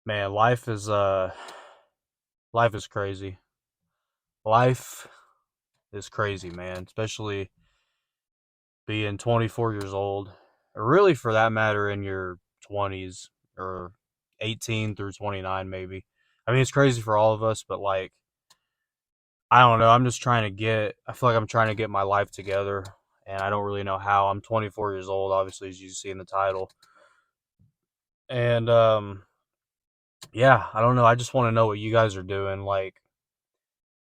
Man, life is crazy. Life is crazy, man, especially being 24 years old, or really for that matter in your 20s or 18 through 29 maybe. I mean, it's crazy for all of us, but like I don't know, I feel like I'm trying to get my life together and I don't really know how. I'm 24 years old, obviously as you see in the title. And yeah, I don't know. I just want to know what you guys are doing like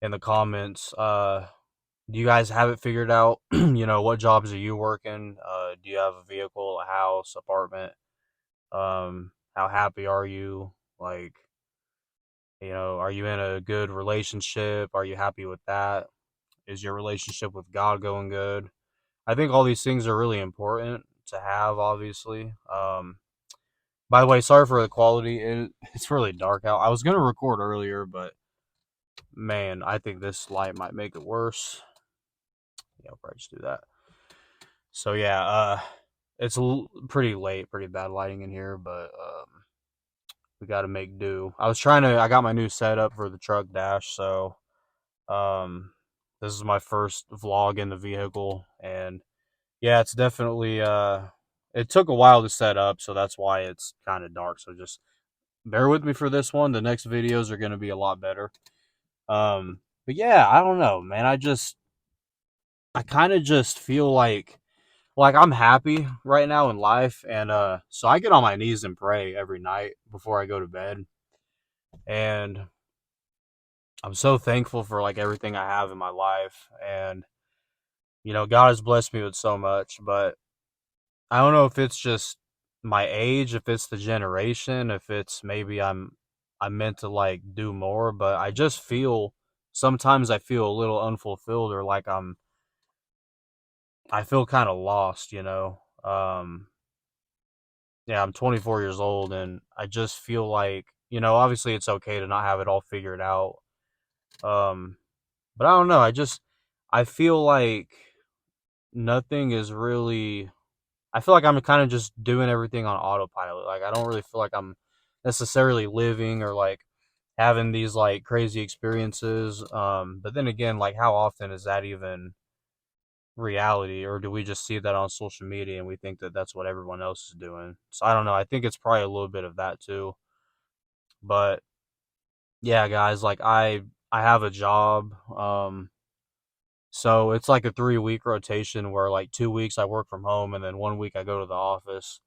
in the comments. Do you guys have it figured out? What jobs are you working? Do you have a vehicle, a house, apartment? How happy are you? Like, are you in a good relationship? Are you happy with that? Is your relationship with God going good? I think all these things are really important to have, obviously. By the way, sorry for the quality. It's really dark out. I was going to record earlier, but man, I think this light might make it worse. Yeah, I'll probably just do that. So yeah, it's pretty late, pretty bad lighting in here, but we got to make do. I got my new setup for the truck dash, so um, this is my first vlog in the vehicle, and yeah, it's definitely it took a while to set up, so that's why it's kind of dark. So just bear with me for this one. The next videos are going to be a lot better. But yeah, I don't know, man. I kind of just feel like I'm happy right now in life, and so I get on my knees and pray every night before I go to bed, and I'm so thankful for like everything I have in my life, and God has blessed me with so much. But I don't know if it's just my age, if it's the generation, if it's maybe I'm meant to like do more, but I just feel sometimes I feel a little unfulfilled, or like I feel kind of lost. Yeah, I'm 24 years old, and I just feel like, obviously it's okay to not have it all figured out. Um, but I don't know. I feel like nothing is really, I feel like I'm kind of just doing everything on autopilot. Like, I don't really feel like I'm necessarily living or like having these like crazy experiences. But then again, like, how often is that even reality, or do we just see that on social media and we think that that's what everyone else is doing? So I don't know. I think it's probably a little bit of that too. But yeah, guys, like I have a job. So it's like a 3 week rotation where like 2 weeks I work from home and then one week I go to the office.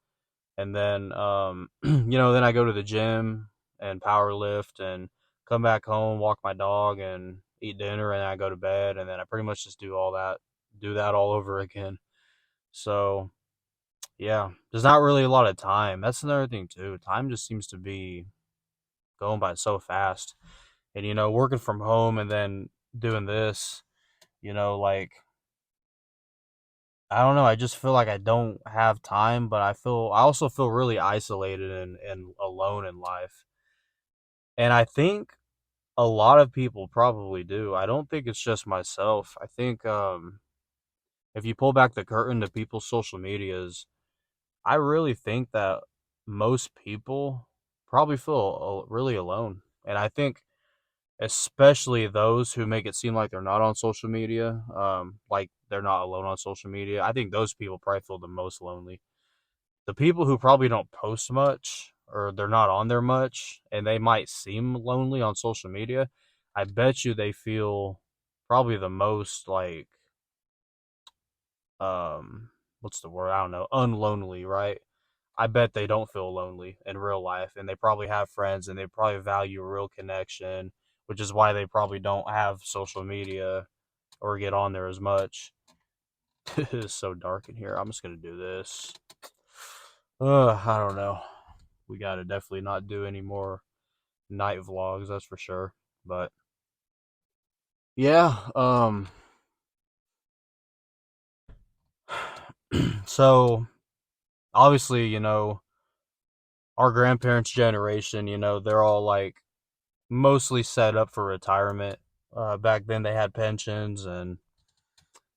And then then I go to the gym and power lift and come back home, walk my dog and eat dinner, and then I go to bed, and then I pretty much just do that all over again. So yeah, there's not really a lot of time. That's another thing too. Time just seems to be going by so fast. And working from home and then doing this, like I don't know, I just feel like I don't have time, but I also feel really isolated and alone in life. And I think a lot of people probably do. I don't think it's just myself. I think if you pull back the curtain to people's social medias, I really think that most people probably feel really alone. And I think especially those who make it seem like they're not on social media, like they're not alone on social media. I think those people probably feel the most lonely. The people who probably don't post much or they're not on there much and they might seem lonely on social media, I bet you they feel probably the most like what's the word? I don't know, unlonely, right? I bet they don't feel lonely in real life, and they probably have friends, and they probably value a real connection, which is why they probably don't have social media or get on there as much. It is so dark in here. I'm just gonna do this. I don't know. We gotta definitely not do any more night vlogs, that's for sure. But yeah, so obviously, our grandparents' generation, they're all like mostly set up for retirement. Back then, they had pensions and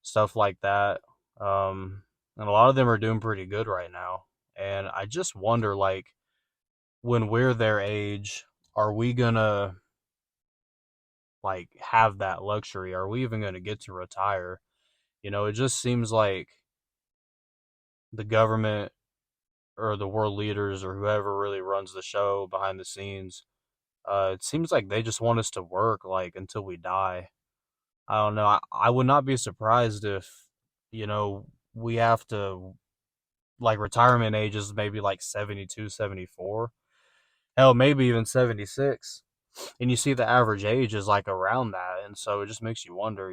stuff like that. And a lot of them are doing pretty good right now. And I just wonder, like, when we're their age, are we gonna like have that luxury? Are we even gonna get to retire? It just seems like the government or the world leaders or whoever really runs the show behind the scenes, it seems like they just want us to work like until we die. I don't know. I would not be surprised if, you know, we have to like retirement age is maybe like 72, 74. Hell, maybe even 76. And you see the average age is like around that. And so it just makes you wonder,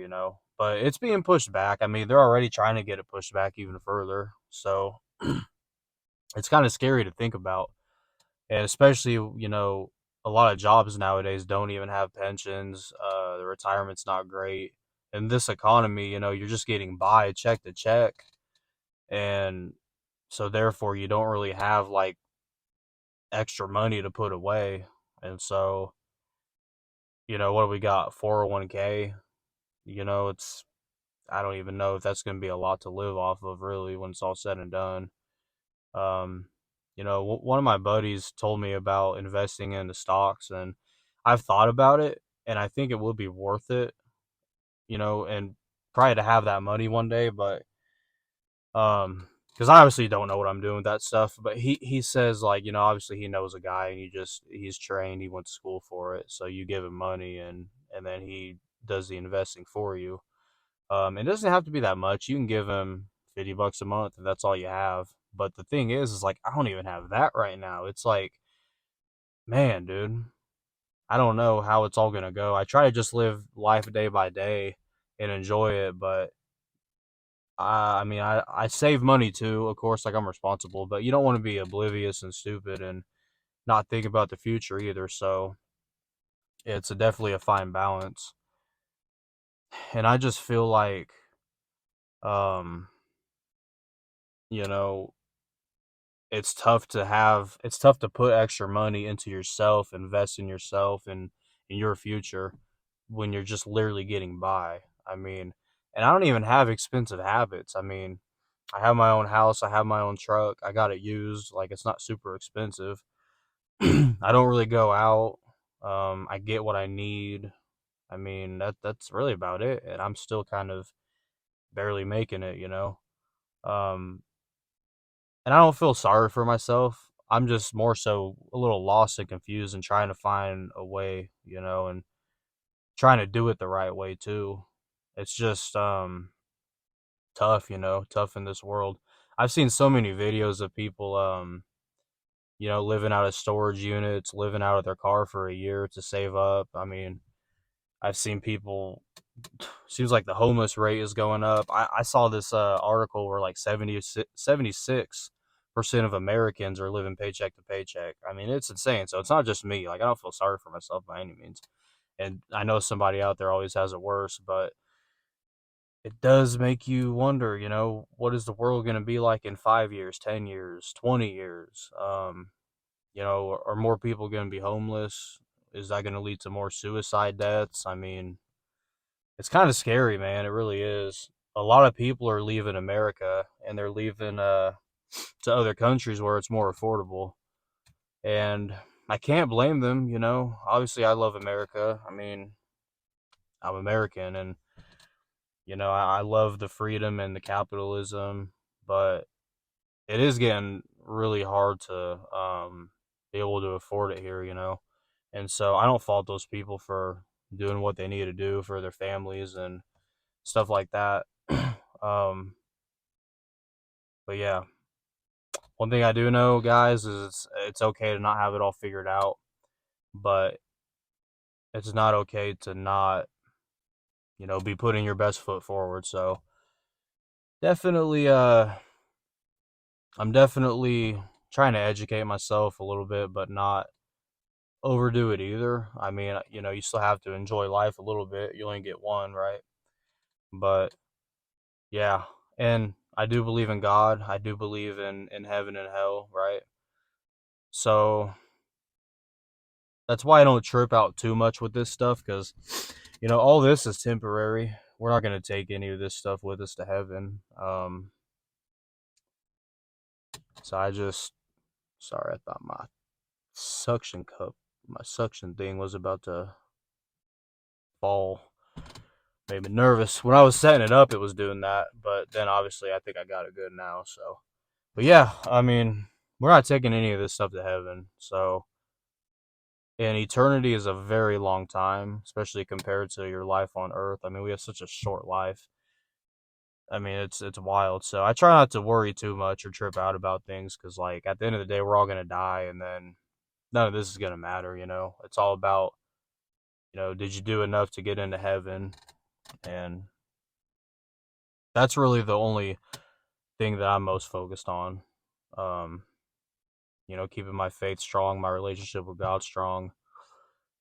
But it's being pushed back. I mean, they're already trying to get it pushed back even further. So it's kind of scary to think about. And especially, a lot of jobs nowadays don't even have pensions. The retirement's not great. In this economy, you're just getting by check to check. And so therefore you don't really have like extra money to put away. And so, what do we got? 401k. It's I don't even know if that's going to be a lot to live off of really when it's all said and done. Um, one of my buddies told me about investing in the stocks, and I've thought about it, and I think it will be worth it, and probably to have that money one day, but because I obviously don't know what I'm doing with that stuff, but he says like, obviously he knows a guy and he's trained, he went to school for it, so you give him money and then he does the investing for you. It doesn't have to be that much. You can give him $50 a month if that's all you have. But the thing is like I don't even have that right now. It's like, man, dude, I don't know how it's all gonna go. I try to just live life day by day and enjoy it, but I mean, I save money too, of course, like I'm responsible, but you don't want to be oblivious and stupid and not think about the future either. So it's definitely a fine balance. And I just feel like, um, you know, it's tough to put extra money into yourself, invest in yourself and in your future when you're just literally getting by. I mean, and I don't even have expensive habits. I mean, I have my own house, I have my own truck, I got it used, like it's not super expensive. I don't really go out. I get what I need. I mean, that's really about it, and I'm still kind of barely making it. Um, and I don't feel sorry for myself. I'm just more so a little lost and confused and trying to find a way, and trying to do it the right way too. It's just tough, tough in this world. I've seen so many videos of people living out of storage units, living out of their car for a year to save up. I mean, I've seen people. Seems like the homeless rate is going up. I saw this article where like 76% of Americans are living paycheck to paycheck. I mean, it's insane. So it's not just me. Like, I don't feel sorry for myself by any means. And I know somebody out there always has it worse, but it does make you wonder, what is the world going to be like in 5 years, 10 years, 20 years? Are more people going to be homeless? Is that going to lead to more suicide deaths? I mean, it's kind of scary, man. It really is. A lot of people are leaving America and they're leaving to other countries where it's more affordable. And I can't blame them. Obviously, I love America. I mean, I'm American and, I love the freedom and the capitalism, but it is getting really hard to be able to afford it here. And so I don't fault those people for doing what they need to do for their families and stuff like that. um, but yeah, one thing I do know, guys, is it's okay to not have it all figured out, but it's not okay to not, be putting your best foot forward. So definitely, I'm definitely trying to educate myself a little bit, but not overdo it either. I mean, you still have to enjoy life a little bit. You only get one, right? But yeah, and I do believe in God. I do believe in heaven and hell, right? So that's why I don't trip out too much with this stuff because, all this is temporary. We're not going to take any of this stuff with us to heaven. So sorry, I thought my suction cup, my suction thing was about to fall. Made me nervous. When I was setting it up, it was doing that, but then obviously I think I got it good now. So, but yeah, I mean, we're not taking any of this stuff to heaven. So, and eternity is a very long time, especially compared to your life on earth. I mean, we have such a short life. I mean, it's wild. So I try not to worry too much or trip out about things because, like, at the end of the day, we're all gonna die, and then none of this is gonna matter. It's all about, did you do enough to get into heaven? And that's really the only thing that I'm most focused on. Um, keeping my faith strong, my relationship with God strong,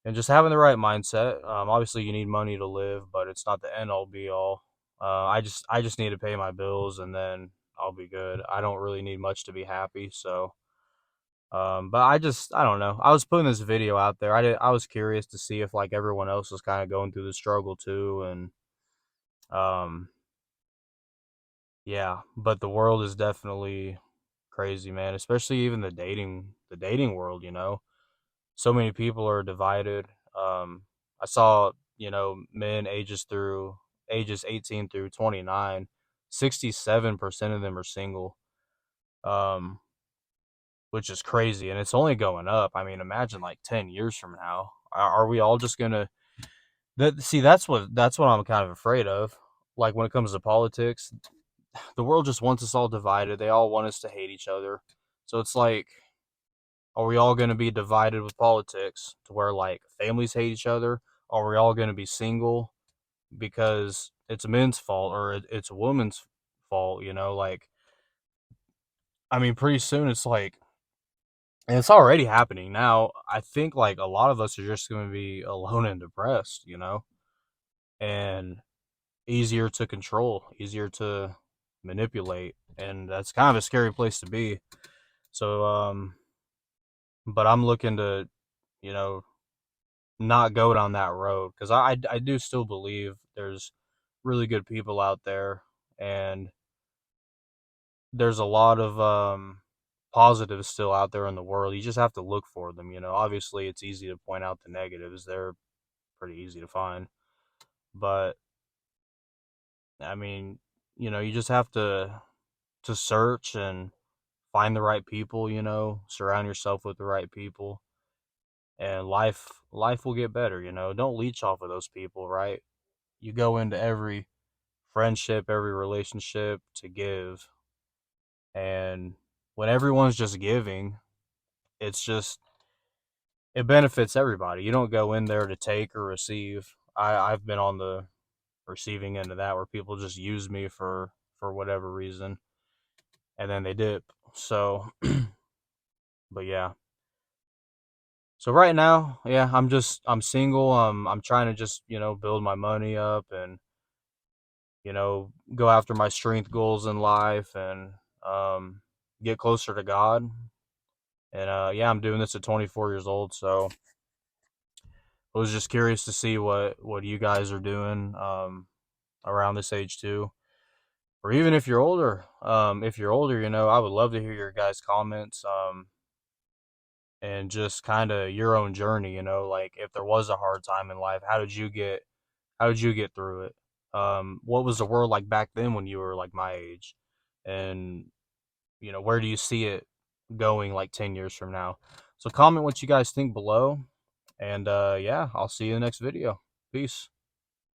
and just having the right mindset. Obviously, you need money to live, but it's not the end all be all. I just need to pay my bills, and then I'll be good. I don't really need much to be happy. So, but I don't know. I was putting this video out there. I was curious to see if like everyone else was kind of going through the struggle too, and um, yeah. But the world is definitely crazy, man. Especially even the dating world. So many people are divided. I saw, men ages 18 through 29, 67% of them are single, um, which is crazy, and it's only going up. I mean, imagine like 10 years from now, are we all just gonna? See, that's what I'm kind of afraid of. Like when it comes to politics, the world just wants us all divided. They all want us to hate each other. So it's like, are we all going to be divided with politics to where like families hate each other? Are we all going to be single because it's a men's fault or it's a woman's fault? Like, I mean, pretty soon it's like, and it's already happening now. I think like a lot of us are just going to be alone and depressed, and easier to control, easier to manipulate. And that's kind of a scary place to be. So, but I'm looking to, you know, not go down that road because I do still believe there's really good people out there, and there's a lot of positives still out there in the world. You just have to look for them. Obviously it's easy to point out the negatives. They're pretty easy to find, but I mean, you just have to search and find the right people. Surround yourself with the right people, and life will get better. Don't leech off of those people, right? You go into every friendship, every relationship to give. And when everyone's just giving, it's just, it benefits everybody. You don't go in there to take or receive. I've been on the receiving end of that where people just use me for whatever reason and then they dip. So, but yeah. So right now, yeah, I'm single. I'm trying to just, build my money up and, go after my strength goals in life and get closer to God. And yeah, I'm doing this at 24 years old, so I was just curious to see what you guys are doing around this age too, or even if you're older. If you're older, I would love to hear your guys' comments and just kind of your own journey. Like if there was a hard time in life, how did you get through it? What was the world like back then when you were like my age, and where do you see it going like 10 years from now? So comment what you guys think below. And yeah, I'll see you in the next video. Peace.